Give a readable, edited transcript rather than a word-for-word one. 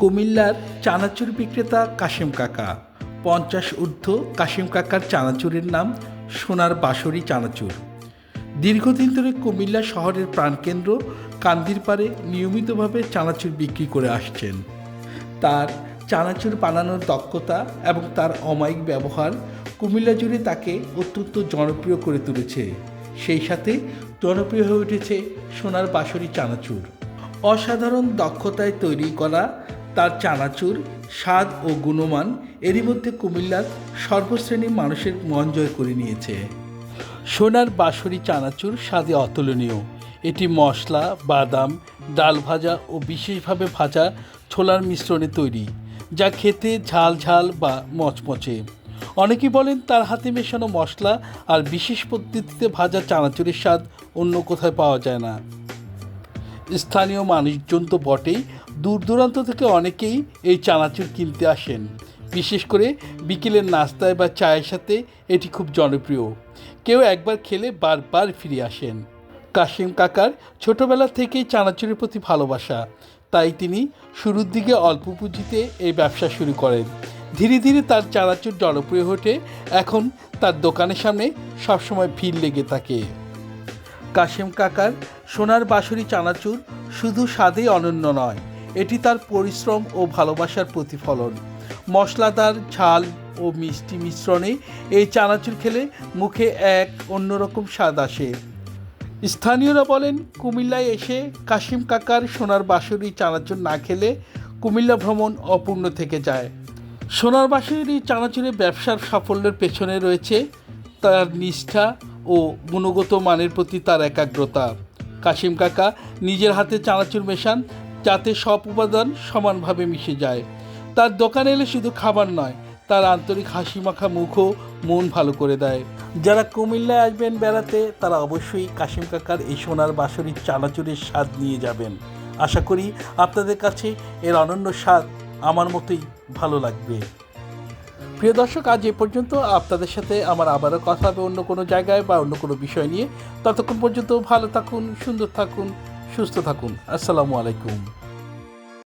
কুমিল্লার চানাচুর বিক্রেতা কাশেম কাকা 50 ঊর্ধ্ব কাশেম কাকার চানাচুরের নাম সোনার বাঁশরী চানাচুর। দীর্ঘদিন ধরে কুমিল্লা শহরের প্রাণকেন্দ্র কান্দিরপাড়ে নিয়মিতভাবে চানাচুর বিক্রি করে আসছেন। তার চানাচুর বানানোর দক্ষতা এবং তার অমায়িক ব্যবহার কুমিল্লা জুড়ে তাকে অত্যন্ত জনপ্রিয় করে তুলেছে। সেই সাথে জনপ্রিয় হয়ে উঠেছে সোনার বাঁশরী চানাচুর। অসাধারণ দক্ষতায় তৈরি করা তার চানাচুর স্বাদ ও গুণমান এরই মধ্যে কুমিল্লার সর্বশ্রেণীর মানুষের মন জয় করে নিয়েছে। সোনার বাঁশরী চানাচুর স্বাদে অতুলনীয়। এটি মশলা, বাদাম, ডাল ভাজা ও বিশেষভাবে ভাজা ছোলার মিশ্রণে তৈরি, যা খেতে ঝাল ঝাল বা মচমচে। অনেকেই বলেন তার হাতে মেশানো মশলা আর বিশেষ পদ্ধতিতে ভাজা চানাচুরের স্বাদ অন্য কোথায় পাওয়া যায় না। স্থানীয় মানুষজন তো বটেই, দূর দূরান্ত থেকে অনেকেই এই চানাচুর কিনতে আসেন। বিশেষ করে বিকেলের নাস্তায় বা চায়ের সাথে এটি খুব জনপ্রিয়। কেউ একবার খেলে বারবার ফিরে আসেন। কাশেম কাকার ছোটোবেলা থেকেই চানাচুরের প্রতি ভালোবাসা, তাই তিনি শুরুর দিকে অল্প পুঁজিতে এই ব্যবসা শুরু করেন। ধীরে ধীরে তার চানাচুর জনপ্রিয় ওঠে। এখন তার দোকানের সামনে সবসময় ভিড় লেগে থাকে। কাশেম কাকার সোনার বাঁশরী চানাচুর শুধু স্বাদেই অনন্য নয়, এটি তার পরিশ্রম ও ভালোবাসার প্রতিফলন। মশলাদার ঝাল ও মিষ্টি মিশ্রণে এই চানাচুর খেলে মুখে এক অন্যরকম স্বাদ আসে। স্থানীয়রা বলেন, কুমিল্লায় এসে কাশেম কাকার সোনার বাঁশরী চানাচুর না খেলে কুমিল্লা ভ্রমণ অপূর্ণ থেকে যায়। সোনার বাঁশরী চানাচুরের ব্যবসার সাফল্যের পেছনে রয়েছে তার নিষ্ঠা ও গুণগত মানের প্রতি তার একাগ্রতা। কাশেম কাকা নিজের হাতে চানাচুর মেশান যাতে সব উপাদান সমানভাবে মিশে যায়। তার দোকানে এলে শুধু খাবার নয়, তার আন্তরিক হাসি মাখা মুখও মন ভালো করে দেয়। যারা কুমিল্লায় আসবেন বেড়াতে, তারা অবশ্যই কাশেম কাকার এই সোনার বাঁশরী চানাচুরের স্বাদ নিয়ে যাবেন। আশা করি আপনাদের কাছে এর অনন্য স্বাদ আমার মতোই ভালো লাগবে। প্রিয় দর্শক, আজ এ পর্যন্ত। আপনাদের সাথে আমার আবারও কথা হবে অন্য কোনো জায়গায় বা অন্য কোনো বিষয় নিয়ে। ততক্ষণ পর্যন্ত ভালো থাকুন, সুন্দর থাকুন, সুস্থ থাকুন। আসসালামু আলাইকুম।